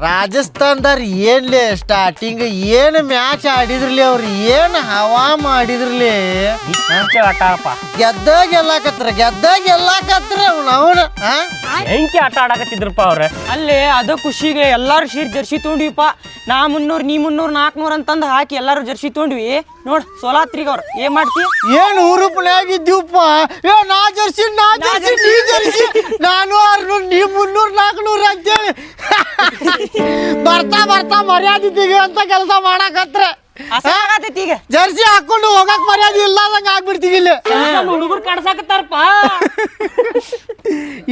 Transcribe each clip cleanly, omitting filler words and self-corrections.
ರಾಜಸ್ಥಾನದವ್ರು ಏನ್ಲಿ starting ಏನು match ಆಡಿದ್ರಲಿ ಅವ್ರು ಏನು ಹವಾ ಮಾಡಿದ್ರಲಿ ಗೆದ್ದಾಗ ಗೆಲ್ಲಾಕತ್ರ ಅವನ ಹೆಂಕಿ ಆಟ ಆಡಕತ್ತಿದ್ರಪ್ಪ ಅವ್ರ ಅಲ್ಲಿ ಅದ ಖುಷಿಗೆ ಎಲ್ಲಾರು ಸೇರಿ ಜರ್ಸಿ ತೊಗೊಂಡಿವಿಪ್ಪ ನಾ 300 ನೀ 300 400 ಅಂತಂದು ಹಾಕಿ ಎಲ್ಲಾರು ಜರ್ಸಿ ತೊಗೊಂಡ್ವಿ ನೋಡ್ ಸೋಲಾತ್ರಿಗ ಅವ್ರ ಏನ್ ಮಾಡ್ತಿ ಏನು ರೂಪನಾಗಿದ್ದೀವಪ್ಪ ನಾ ಜರ್ಸಿ ನೀ ಜರ್ಸಿ ನಾನು 600 ನೀ 300 400 ಅಂತೇಳಿ ಬರ್ತಾ ಮರ್ಯಾದೆ ಅಂತ ಕೆಲಸ ಮಾಡಕತ್ರ ಈಗ ಜರ್ಸಿ ಹಾಕೊಂಡು ಹೋಗಕ್ ಮರ್ಯಾದೆ ಇಲ್ಲದಂಗ ಆಗ್ಬಿಡ್ತೀವಿ ಇಲ್ಲಿ ಹುಡುಗರು ಕಾಡ್ಸಾಕತ್ತಾರಪ್ಪ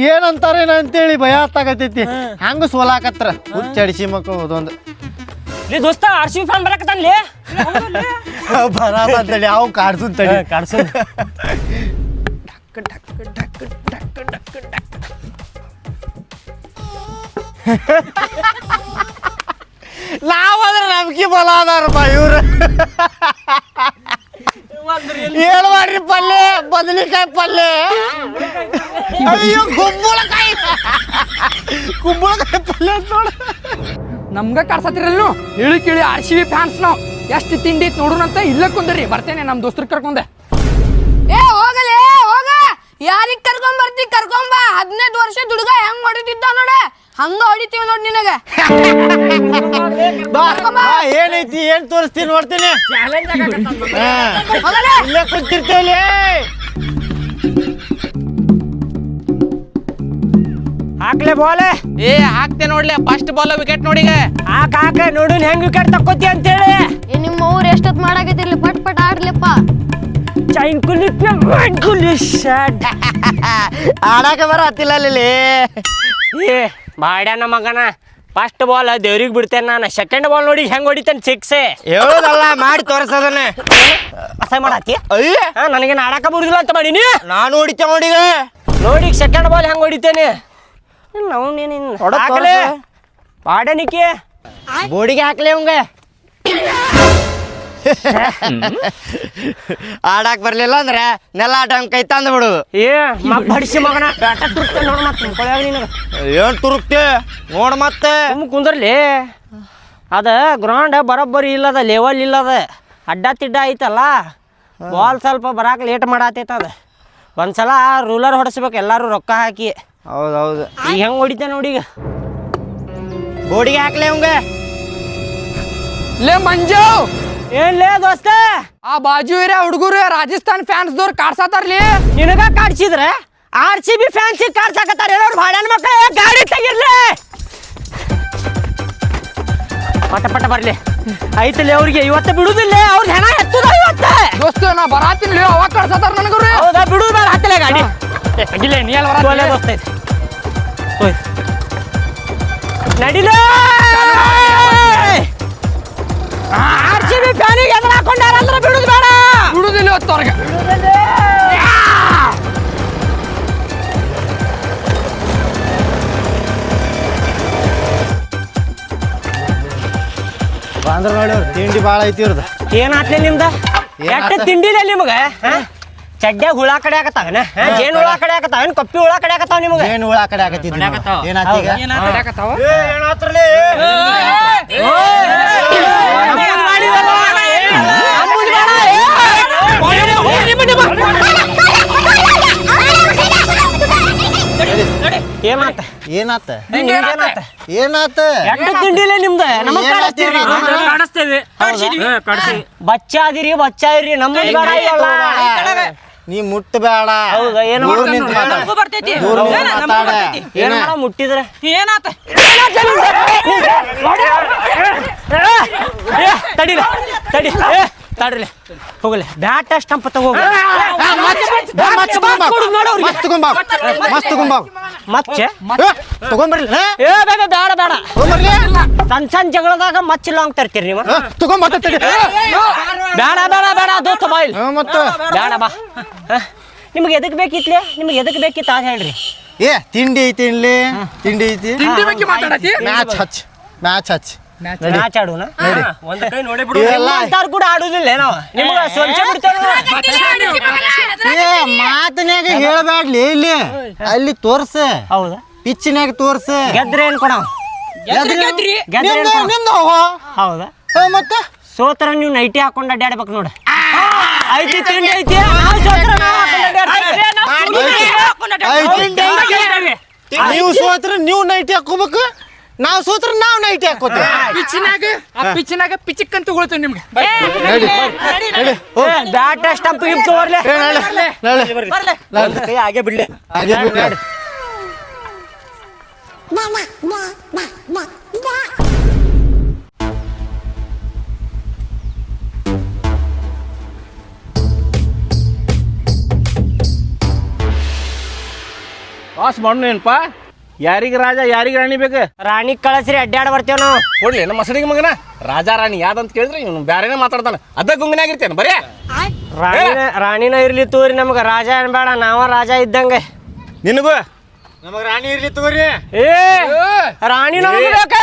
ಏನಂತಾರೇನ ಅಂತೇಳಿ ಭಯ ಹತ್ತಾಗತೈತಿ ಹಂಗ ಸೋಲಾಕತ್ರ ಹುಚ್ಚಡಿಸಿ ಮಕ್ಕಳು ಅದೊಂದು ಲೇ ದೋಸ್ತ RCB ಫ್ಯಾನ್ ಬರಕತ್ತಾನ್ಲೇ ಬರಾಬಂತೇಳಿ ಅವು ಕಾಡ್ಸುತ್ತೇಳಿ ಕಾಡ್ಸು ನಾವಾದ್ರೆ ನಂಬಿಕೆ ಬಲ ಅದಾರಪ್ಪ ಇವ್ರು ಹೇಳ್ಬಾಡ್ರಿ ಪಲ್ಲೆ ಬದನೆಕಾಯಿ ಪಲ್ಲೆ ಅಯ್ಯೋ ಕುಂಬಳಕಾಯಿ ಪಲ್ಲೆ ಅಂತ ನೋಡ ನಮ್ಗ ಕಾಡ್ಸತ್ತಿರಲ್ಲ ಹೇಳಿ ಕೇಳಿ RCB ಫ್ಯಾನ್ಸ್ ನಾವು ಎಷ್ಟು ತಿಂಡಿ ಐತ್ ನೋಡೋಣಂತ ಇಲ್ಲ ಕುಂದ್ರಿ ಬರ್ತೇನೆ ನಮ್ಮ ದೋಸ್ತರ ಕರ್ಕೊಂಡೆ ಏ ಹೋಗಲೇ ಹೋಗ ಯಾರಿಗ್ ಕರ್ಕೊಂಬ 15 ವರ್ಷ ಹುಡುಗ ಹೆಂಗ್ ಹೊಡಿತಿದ್ದ ನೋಡ ಹಂಗ ಹೊಡಿತೀವಿ ನೋಡ್ ನಿನಗ ಏನೈತಿ ಏನ್ ತೋರಿಸ್ತೀನಿ ನೋಡ್ತೀನಿ ಇಲ್ಲೇ ಕುಂತಿರ್ತೇವಲ್ಲಿ ಹಾಕ್ಲೆ ಬಾಲೆ ಹಾಕ್ತೆ ನೋಡ್ಲಿ ಫಸ್ಟ್ ಬಾಲ್ ವಿಕೆಟ್ ನೋಡಿಗ ಹಾಕ ನೋಡು ಹೆಂಗ್ ವಿಕೆಟ್ ತಕ್ಕೋತಿ ಅಂತೇಳಿ ನಿಮ್ಮ ಊರ್ ಎಷ್ಟೊತ್ ಮಾಡಾಕತ್ತಿರ್ಲಿ ಪಟ್ ಪಟ್ ಆಡ್ಲಿಪ್ಪ ಚೈನ್ ಕುಲಿ ಶಾಟ್ ಆಡಾಕ ಬರತ್ತಿಲ್ಲ ಅಲ್ಲಿ ಏ ಬಾಡ್ಯಾನ ಮಗನ ಫಸ್ಟ್ ಬಾಲ್ ದೇವ್ರಿಗೆ ಬಿಡ್ತೇನೆ ನಾನು ಸೆಕೆಂಡ್ ಬಾಲ್ ನೋಡಿ ಹೆಂಗ್ ಹೊಡಿತೇನೆ 6 ಹೇಳೋದಲ್ಲ ಮಾಡಿ ತೋರಿಸೋದನ್ನ ಅಸಹ್ಯ ಮಾಡತ್ತಿ ಅಯ್ಯ ನನಗೇನು ಆಡಾಕ ಬರುದಿಲ್ಲ ಅಂತ ಮಾಡೀನಿ ನಾನು ಹೊಡಿತೇವೆ ನೋಡಿಗ ನೋಡಿ ಸೆಕೆಂಡ್ ಬಾಲ್ ಹೆಂಗ್ ಹೊಡಿತೇನೆ ಹಾಕ್ಲೆ ಬಾಡನಿಕೆ ಬೋಡಿಗೆ ಹಾಕ್ಲಿ ಅವಂಗ ಆಡಾಕ್ ಬರ್ಲಿಲ್ಲ ಅಂದ್ರೆ ನೆಲ ಆಟ ಕೈ ತಂದು ಬಿಡುದು ಬಡಿಸಿ ಮಗನ ಬ್ಯಾಟ ತುರ್ತೆ ನೋಡ್ ಮತ್ತೆ ನಿನಗ ಏನ್ ತುರುಕ್ತಿ ನೋಡ್ ಮತ್ತೆ ಕುಂದ್ರಲಿ ಅದ ಗ್ರೌಂಡ್ ಬರೋಬ್ಬರಿ ಇಲ್ಲದ ಲೆವೆಲ್ ಇಲ್ಲದ ಅಡ್ಡ ತಿಡ್ಡ ಐತಲ್ಲ ಬಾಲ್ ಸ್ವಲ್ಪ ಬರಾಕ ಲೇಟ್ ಮಾಡತ್ತೈತ ಅದ ಒಂದ್ಸಲ ರೂಲರ್ ಹೊಡಿಸ್ಬೇಕು ಎಲ್ಲಾರು ರೊಕ್ಕ ಹಾಕಿ ಹೌದೌದು ಈಗ ಹೆಂಗ್ ಹೊಡಿತೇನೆ ನೋಡಿ ಈಗ ಬೋಡಿಗೆ ಹಾಕ್ಲಿ ಅವಂಗ ಲೇ ಮಂಜು ಏನ್ಲೇ ದೋಸ್ತ ಆ ಬಾಜು ಇರ ಹುಡುಗರು ರಾಜಸ್ಥಾನ್ ಫ್ಯಾನ್ಸ್ ದವ್ರು ಕಾಡ್ಸಾತಾರ್ಲಿ ನಿನಗ ಕಾಡ್ಸಿದ್ರೆ RCB ಫ್ಯಾನ್ಸ್ ಕಾಡ್ಸಾಕತ್ತಾರ ಏನೋ ಭಾಡ್ಯಾನ ಮಕ್ಕಳ ಗಾಡಿ ತೆಗಿರ್ಲಿ ಪಟ ಬರ್ಲಿ ಐತಲ್ಲಿ ಅವ್ರಿಗೆ ಇವತ್ತ ಬಿಡುದಿಲ್ಲ ಅವ್ರ ಹೆಣ ಎತ್ತದ ಇವತ್ತ ದೋಸ್ತ ನಾ ಬರಾತೀನಿ ಅವಾಗ ಕಾಡ್ಸಾತಾರ ನನಗವ್ರಿ ಹೌದಾ ಬಿಡುದು ಬೇಡ ಹತ್ತಲೇ ಗಾಡಿ ತೆಗಿಲ್ಲ ನೀ ಅಲ್ಲ ದೋಸ್ತ ನಡಿಲೇ RCB ಫ್ಯಾನಿಗೆ ಎದುರು ಹಾಕೊಂಡಾರಂದ್ರೆ ಬಿಡುದು ಬೇಡ ಬಿಡುದಿಲ್ಲ ಹೊತ್ತವ್ರಿಗೆ ಬಂದ್ರ ನೋಡಿ ಅವ್ರು ತಿಂಡಿ ಭಾಳ ಐತಿ ಇವ್ರದ್ದು ಏನಾತ್ಲೆ ನಿಮ್ದ ಎಷ್ಟ ತಿಂಡಿಲ್ಲ ನಿಮಗ ಚಡ್ಡ್ಯಾಗ ಹುಳ ಕಡೆ ಆಗತ್ತಾವನ ಜೇನು ಹುಳ ಕಡೆ ಆಗತ್ತಾವ ಕಪ್ಪಿ ಹುಳ ಕಡೆ ಆಗತ್ತಾವ ನಿಮಗ ಏನು ಹುಳ ಕಡೆ ಆಗತ್ತಿದ್ವಿ ಏನಾತೀಗ ಏನಾತ ಏನಾತ ತಿಂಡಿಲ್ಲ ನಿಮ್ದ ನಮಗ್ ಕಾಣಿಸ್ತೇವೆ ಬಚ್ಚ ಇರಿ ನಮ್ಮ ನೀ ಮುಟ್ಟಬೇಡ ಹೌದಾ ಏನು ಬರ್ತೈತಿ ಏನ ಮುಟ್ಟಿದ್ರೆ ಏನಾತ ತಡಿಲೆ ಹೋಗಲಿ ಬ್ಯಾಟ್ ಸ್ಟಂಪ್ ತಗೋ ತಗೊಂಡ್ಬರ್ಲಿ ಬೇಡ ಸಣ್ಣ ಜಗಳದಾಗ ಮಚ್ಚ ಲಾಂಗ್ ತರ್ತೀರಿ ನೀವು ಬೇಡ ದೋಸ್ತ ಬಾಯಿಲ್ ಬೇಡ ಬಾ ನಿಮ್ಗೆ ಎದಕ್ ಬೇಕಿತ್ಲೆ ನಿಮ್ಗೆ ಎದಕ್ ಬೇಕಿತ್ತು ಅದ ಹೇಳ್ರಿ ಏ ತಿಂಡಿ ಐತಿ ಇಲ್ಲಿ ತಿಂಡಿ ಐತಿ ಮ್ಯಾಚ್ ಹಚ್ ಮ್ಯಾಚ್ ಆಡೋಣ ಒಂದ್ ಕೈ ನೋಡಿ ಬಿಡು ಕೂಡ ಆಡುದಿಲ್ಲ ನಾವು ನಿಮ್ಗೆ ಸೊಂಚೆ ಬಿಡ್ತೇವೆ ಮಾತನ್ಯಾಗ ಹೇಳ್ಬ್ಯಾಡ್ಲಿ ಇಲ್ಲಿ ಅಲ್ಲಿ ತೋರ್ಸ ಹೌದಾ ಪಿಚ್ನ್ಯಾಗ ತೋರ್ಸ ಗೆದ್ರೆ ಏನ್ ಕೊಡ ಗೆದ್ರಿ ನಿಮ್ದು ಹೌದಾ ಮತ್ತೆ ಸೋತ್ರ ನೀವು ನೈಟಿ ಹಾಕೊಂಡು ಅಡ್ಡಾಡ್ಬೇಕು ನೋಡು ಐತಿ ತಿಂಡಿ ಐತಿ ನಾವ್ ಸೋತ್ರ ನಾವ್ ಹಾಕೊಂಡ್ ಅಡ್ಡಾಡ್ತೀವಿ. ನೀವು ಸೋತ್ರ ನೀವು ನೈಟಿ ಹಾಕೋಬೇಕು, ನಾವು ಸೋತ್ರ ನಾವು ನೈಟಿ ಹಾಕೋತೀವಿ. ಪಿಚ್ಚಿನಾಗ ಪಿಚಿಕ್ ಅಂತ ತಗೊಳ್ತೇವೆ ನಿಮ್ಗೆ. ಬ್ಯಾಟ್ ಸ್ಟಂಪ್ ಗಿಂಪ್ ತಗೋರ್ಲೆ ಕೈ ಹಾಗೆ ಬಿಡ್ಲಿ. ವಾಸ್ ಮಾಡೋಣೇನಪ್ಪ? ಯಾರಿಗೆ ರಾಜ ಯಾರಿಗೆ ರಾಣಿ ಬೇಕು? ರಾಣಿ ಕಳಸ್ರಿ ಅಡ್ಡಾಡ್ ಬರ್ತೇವ್ ನಾವು. ಕೊಡ್ಲಿ ನಮ್ಮ ಮಸಡಿಗೆ ಮಗನ ರಾಜ ರಾಣಿ ಯಾವ್ದಂತ ಕೇಳಿದ್ರೆ ಇವನು ಬ್ಯಾರೇನೆ ಮಾತಾಡ್ತಾನೆ. ಅದ ಗುಂಗನಾಗಿರ್ತೇನೆ ಬರೇ. ರಾಣಿನ ಇರ್ಲಿ ತೋರಿ, ನಮ್ಗ ರಾಜ ಅನ್ಬೇಡ, ನಾವ ರಾಜ ಇದ್ದಂಗೆ. ನಿನಗೂ ನಮಗ್ ರಾಣಿ ಇರ್ಲಿ ತಗೋರಿ. ಏ ರಾಣಿ ನಮಗ್ ಬೇಕ.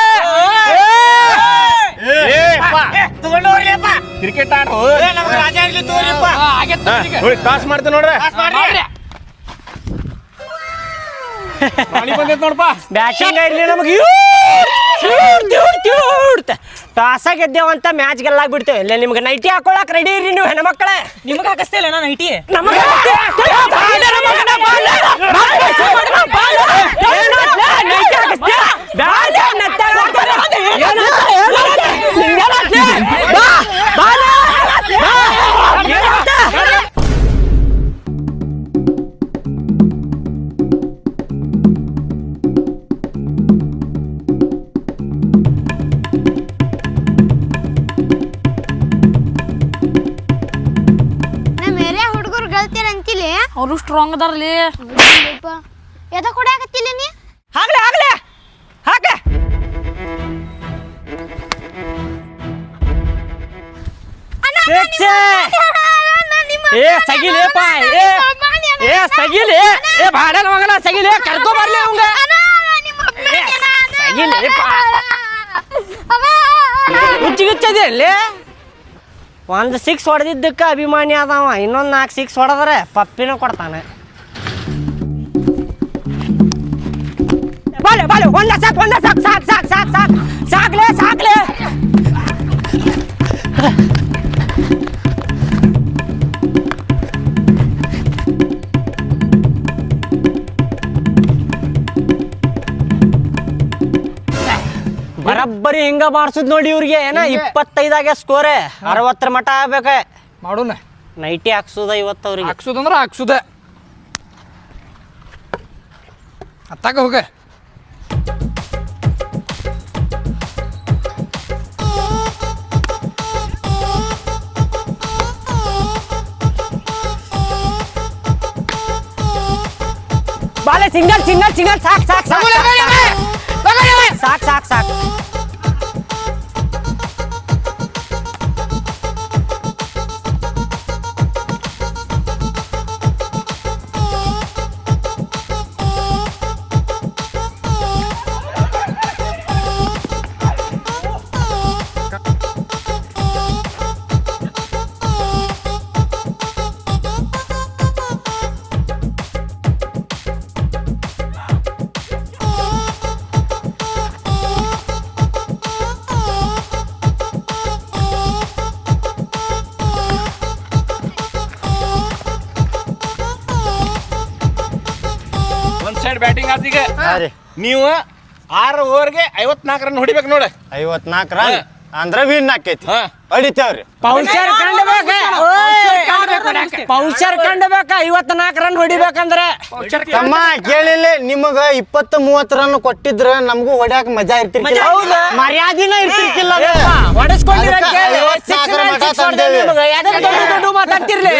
ಕ್ರಿಕೆಟ್ ಆಡು. ನಮಗ್ ರಾಜ ಇರ್ಲಿ ತಗೋರಿಪ್ಪ. ಟಾಸ್ ಮಾಡ್ತೇನೆ ನೋಡ್ರಿ. ರಾಣಿ ಬಂದೈತ್ ನೋಡಪ್ಪ. ಬ್ಯಾಟಿಂಗ್ ಇರ್ಲಿ ನಮಗೆ. ಟಾಸ ಗೆದ್ದೇವಂತ ಮ್ಯಾಚ್ ಗೆಲ್ಲಾಕ್ ಬಿಡ್ತೇವೆ. ಇಲ್ಲ ನಿಮ್ಗೆ ನೈಟಿ ಹಾಕೊಳಕ್ ರೆಡಿ ಇರಿ ನೀವು ಹೆಣ್ಮಕ್ಳೇ. ನಿಮಗ ಹಾಕಸ್ತಾ ಇಲ್ಲ ನಾನು ಐಟಿ ಅವರು ಸ್ಟ್ರಾಂಗ್ ಅದಾರಲ್ಲಿ. ಎದ ಕೊಡಾಕತ್ತಿಲ್ಲ ನೀ? ಆಗ್ಲೇ ಆಗ್ಲೇ ಹಾಕ. ಏ ಸಗಿಲೇಪ, ಏ ಸಗಿಲಿ, ಏ ಬಾಡಲ್ ಮಗನ ಸಗಿಲಿ, ಕರ್ಕೊ ಬರ್ಲಿ ಅವಂಗ. ಸಗಿಲೇಪ ಹುಚ್ಚಿಗುಚ್ಚದಿ ಅಲ್ಲಿ. ಒಂದು 6 ಹೊಡೆದಿದ್ದಕ್ಕೆ ಅಭಿಮಾನಿ ಅದಾವ, ಇನ್ನೊಂದು 4 6 ಹೊಡೆದ್ರೆ ಪಪ್ಪಿನ ಕೊಡ್ತಾನೆ. ಬಾಲೆ ಬಾಲೆ ಒಂದ ಸಾಕು ಸಾಕು ಸಾಕು ಸಾಕು ಸಾಕು ಸಾಕ್ಲೆ ಸಾಕ್ಲೆ. ಬರಬ್ಬರಿ ಹಿಂಗ ಮಾಡ್ಸುದ್ ನೋಡಿ ಇವ್ರಿಗೆ. ಏನ 25 ಸ್ಕೋರ್, 60 ಮಟ ಆಗ್ಬೇಕ. ಮಾಡೋಣ. ನೈಟಿ ಹಾಕ್ಸುದ ಇವತ್ತು ಅವ್ರಿಗೆ. ಹಾಕ್ಸುದಂದ್ರ ಹಾಕ್ಸುದ. ಅತ್ತಾಗ ಹೋಗ. ಬಾಲೆ ಸಿಂಗಲ್ ಸಿಂಗಲ್ ಸಿಂಗಲ್ ಸಾಕ್ ಸಾಕ್ ಸಾಕ್ ಸಾಕ್ ಸಾಕ್ ಸಾಕ್. ಬ್ಯಾಟಿಂಗ್ ಆತೀಗ ನೀವು 6 ಓವರ್ಗೆ 54 ರನ್ ಹೊಡಿಬೇಕು ನೋಡ. 54 ರನ್ ಅಂದ್ರ ವಿನ್ ಆಕೈತಿ. ಹೊಡಿತೇವ್ರಿ. ಪೌನ್ಸರ್ ಕಂಡಬೇಕ, ಪೌನ್ಸರ್ ಕಂಡಬೇಕ. 54 ರನ್ ಹೊಡಿಬೇಕಂದ್ರೆ ತಮ್ಮ ಕೇಳಿಲ್ಲ, ನಿಮಗ 20-30 ರನ್ ಕೊಟ್ಟಿದ್ರ ನಮಗೂ ಹೊಡ್ಯಾಕ ಮಜಾ ಇರ್ತಿರ್ಕಿಲ್ಲ, ಮರ್ಯಾದಿನ ಇರ್ತಿರ್ಕಿಲ್ಲ. ಹೊಡೆಸ್ಕೊಂಡಿರ ಮಾತಾಡ್ತಿರ್ಲಿ.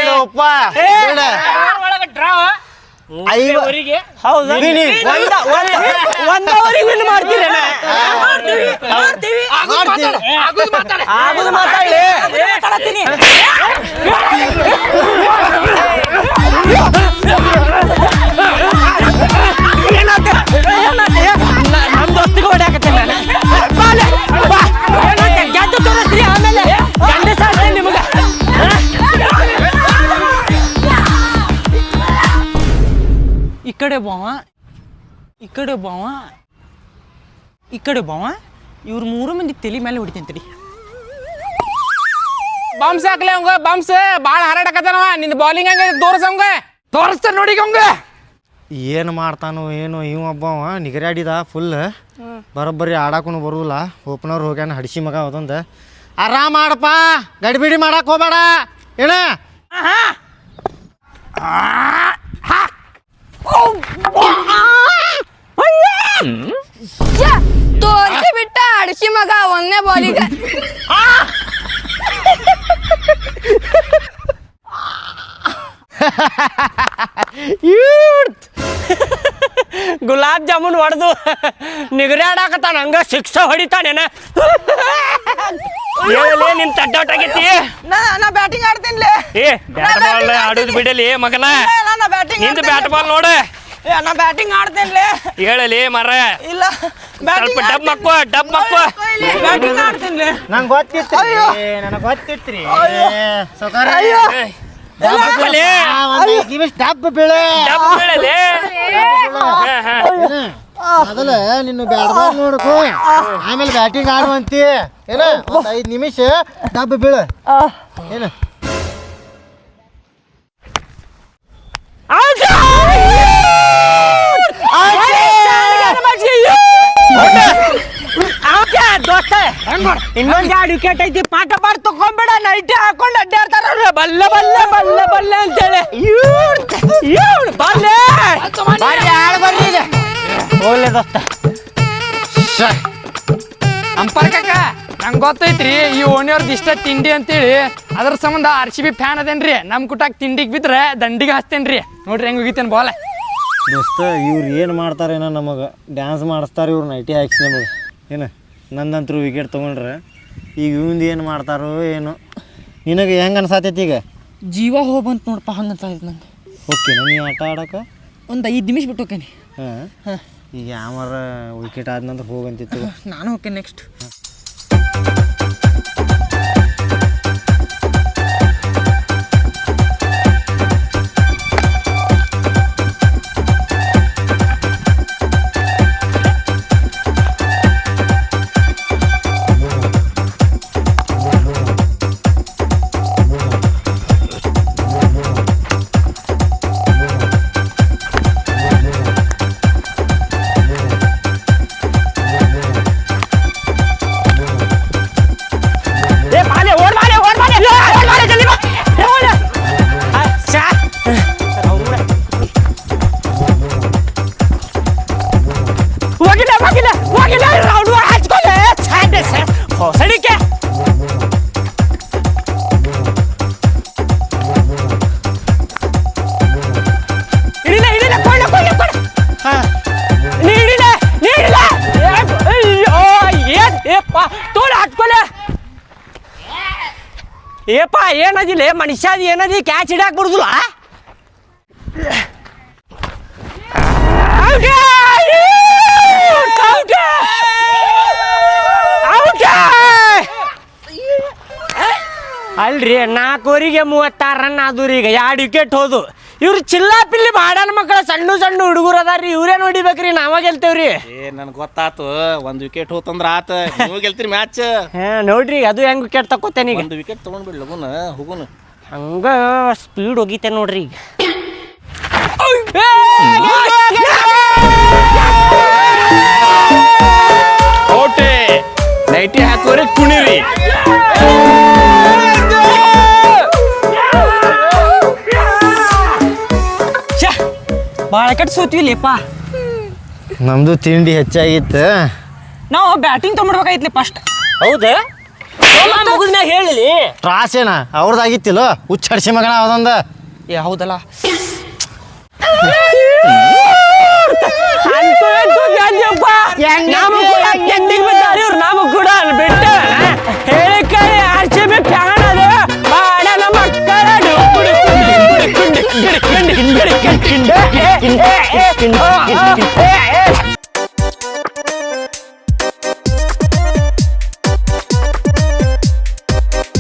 ಹೌದಾ? ಒಂದ್ ಅವರಿಗೆ ವಿನ್ ಮಾಡ್ತೀರಿ. ಆಗುದು ಮಾತಾಡಿ. ನಮ್ ದೋಸ್ತಿಗೆ ಹೊಡ್ಯಾಕತ್ತೇನೆ ಗೆದ್ದು ತೋರಿಸ್ರಿ, ಆಮೇಲೆ ಗಂಡ ಸಾಧ್ಯ ನಿಮ್ಗ. ಈ ಕಡೆ ಬಾವ, ಈ ಕಡೆ ಬಾವ. ಈ ಕಡೆ ಬಾವ ಇವ್ರು 3 ಮಂದಿ ತಲೆ ಮೇಲೆ ಹೊಡಿತೀನಿ ತಡಿ. ಬಾಂಬ್ಸ್ ಹಾಕ್ಲೆ ಅವಂಗ ಬಾಂಬ್ಸ್ ಭಾಳ ಹಾರಾಡಕತ್ತಾನವ. ನಿಂದ ಬೌಲಿಂಗ್ ಹಂಗ ತೋರ್ಸಂಗ ತೋರಿಸ್ತಾನೆ ನೋಡಿ ಅವಂಗ. ಏನು ಮಾಡ್ತಾನೋ ಏನೋ ಇವ ಒಬ್ಬವ ನಿಗರಾಡಿದ ಫುಲ್ ಬರೋಬ್ಬರಿ ಆಡಾಕು ಬರುದಿಲ್ಲ. ಓಪನರ್ ಹೋಗ್ಯಾನ ಹಡಿಸಿ ಮಗ ಅದೊಂದು. ಆರಾಮ್ ಮಾಡಪ್ಪ, ಗಡಿಬಿಡಿ ಮಾಡಕ್ ಹೋಗ್ಬೇಡ ಏನ. ತೋರ್ಸಿ ಬಿಟ್ಟ ಅಡಿಸಿ ಮಗ ಒಂದೇ ಬಾಲಿಗೆ. ಗುಲಾಬ್ ಜಾಮೂನ್ ಹೊಡೆದು ನಿಗರಾಡಾಕತ್ತಾನ ಹಂಗ 6 ಹೊಡಿತಾನೇನ. ಹೇಳಲೇ ನಿನ್ ತಡ್ಡಾಟಾಗೈತಿ. ನಾ ಬ್ಯಾಟಿಂಗ್ ಆಡ್ತೇನ್ಲೆ. ಏ ಬ್ಯಾಟ್ ಬಾಲ್ ಆಡೋದು ಬಿಡಲಿ ಮಗನ. ನಾ ಬ್ಯಾಟಿಂಗ್ ನಿಂದ ಬ್ಯಾಟ್ ಬಾಲ್ ನೋಡ. ನಾ ಬ್ಯಾಟಿಂಗ್ ಆಡ್ತೇನ್ಲೆ. ಹೇಳಲಿ ಮರ. ಇಲ್ಲ ಸ್ವಲ್ಪ ಡಬ್ ಮಕ್ಕೋ ಬ್ಯಾಟಿಂಗ್ ಆಡ್ತೇನ್ಲೆ. ನಂಗೆ ಗೊತ್ತಿತ್ತು, ನನಗೆ ಗೊತ್ತಿತ್ರಿ ಸೊಕಾರ. ಡಬ್ ಬೀಳೆ ಮೊದಲ ನಿನ್ನ ಬ್ಯಾಟ್ ಬಾಲ್ ನೋಡ್ಕೊ, ಆಮೇಲೆ ಬ್ಯಾಟಿಂಗ್ ಆಡುವಂತಿ ಏನ. ಒಂದು 5 ನಿಮಿಷ ಡಬ್ ಬೀಳ ಏನ. ಇನ್ನೊಂದು 2 ವಿಕೆಟ್ ಐತಿ. ಪಾಠ ಪಾಠ ತಗೊಂಬೇಡ. ನೈಟ್ ಹಾಕೊಂಡು ಅಡ್ಡಾಡ್ತಾರ ಬಲ್ಲೆ ಬಲ್ಲೆ ಬಲ್ಲೆ ಬಲ್ಲೆ ಅಂತೇಳಿ. ಬಲ್ಲೆ ಹೋಗ್ಲೆ ದೋಸ್ತ. ಅಂಪರ್ ಕಾಕ ನಂಗೆ ಗೊತ್ತೈತ್ರಿ ಈ ಓಣಿಯವ್ರದ್ದು ಇಷ್ಟ ತಿಂಡಿ ಅಂತೇಳಿ. ಅದ್ರ ಸಂಬಂಧ RCB ಫ್ಯಾನ್ ಅದೇನ್ರಿ. ನಮ್ಮ ಕುಟಾಕ್ ತಿಂಡಿಗೆ ಬಿದ್ರೆ ದಂಡಿಗೆ ಹಚ್ತೇನ್ರಿ. ನೋಡ್ರಿ ಹೆಂಗೆ ಹೋಗಿತ್ತೇನೆ ಬಾಲ. ದೋಸ್ತ ಇವ್ರು ಏನು ಮಾಡ್ತಾರೇನೋ, ನಮಗೆ ಡ್ಯಾನ್ಸ್ ಮಾಡಿಸ್ತಾರೆ ಇವ್ರು ನೈಟಿ ಹಾಕ್ಸಿ ನಮಗೆ ಏನು. ನಂದಂತರೂ ವಿಕೆಟ್ ತೊಗೊಂಡ್ರೆ ಈಗ ಇವಂದು ಏನು ಮಾಡ್ತಾರೋ ಏನು. ನಿನಗೆ ಹೆಂಗೆ ಅನ್ಸಾತೈತಿ ಈಗ? ಜೀವ ಹೋಗ್ಬಂತ ನೋಡಪ್ಪ ಹಂಗಂತ ನಂಗೆ. ಓಕೆ ನೀ ಆಟ ಆಡಕ್ಕೆ ಒಂದು 5 ನಿಮಿಷ ಬಿಟ್ಟು ಹೋಗ್ತೀನಿ. ಹಾಂ ಈಗ ಯಾವಾರ ವಿಕೆಟ್ ಆದ ನಂತರ ಹೋಗಂತಿತ್ತು. ನಾನು ಹೋಗ್ತೀನಿ ನೆಕ್ಸ್ಟ್. ಏಪ ಏನದಿಲ್ಲ ಮನುಷ್ಯದ ಏನದಿ ಕ್ಯಾಚ್ ಹಿಡಾಕ್ ಬಿಡುದಿಲ್ಲ. ಅಲ್ರಿ 4 ಓವರಿಗೆ 36 ರನ್ ಆದ್ರಿ. ಈಗ 2 ವಿಕೆಟ್ ಹೋದು. ಇವ್ರು ಚಿಲ್ಲಾಪಿಲ್ಲಿ ಮಾಡಾನ ಮಕ್ಕಳ ಸಣ್ಣ ಸಣ್ಣ ಹುಡುಗರು ಅದಾರ್ರಿ. ಇವ್ರೇ ನೋಡಿಬೇಕ್ರಿ, ನಾವ ಗೆಲ್ತೇವ್ರಿ. ನನ್ಗೆ ಗೊತ್ತಾತು. 1 ವಿಕೆಟ್ ಹೋತಂದ್ರ ಆತ. ನೀವು ಗೆಲ್ತೀರಿ ಮ್ಯಾಚ್. ನೋಡ್ರಿ ಅದು ಹೆಂಗ್ ವಿಕೆಟ್ ತಕೋತೇನೆ ಈಗ. 1 ವಿಕೆಟ್ ತಗೊಂಡ್ಬಿಡ್ ಲಗುನ ಹೋಗುನು. ಹಂಗ ಸ್ಪೀಡ್ ಹೋಗಿತೆ ನೋಡ್ರಿ ಈಗ. ಕೋಟೆ ನೈಟಿ ಹಾಕುವರೆ ಕುಣಿರಿ. ಭಾಳ ಕೆಟ್ಟ ಸೋತ್ವಿಲ್ಲಪ್ಪ. ನಮ್ಮದು ತಿಂಡಿ ಹೆಚ್ಚಾಗಿತ್ತು. ನಾವು ಬ್ಯಾಟಿಂಗ್ ತೊಗೊಂಡ್ಬೇಕಾಗಿತ್ಲಿ ಫಸ್ಟ್. ಹೌದಾ ಮುಗಿದ್ನ ಹೇಳಿಲಿ. ತ್ರಾಸೇನ ಅವ್ರದ್ದಾಗಿತ್ತಿಲ್ಲ. ಹುಚ್ಚಡಿಸಿ ಮಗನ ಅದೊಂದ. ಏ ಹೌದಲ್ಲ. ನಮಗ್ ಕೂಡ ಬಿಟ್ಟ ಹೇಳಿ ಕಳಿ RCB ಫ್ಯಾನ್ ಅದು ಮಾಡನ ಮಕ್ಕಳ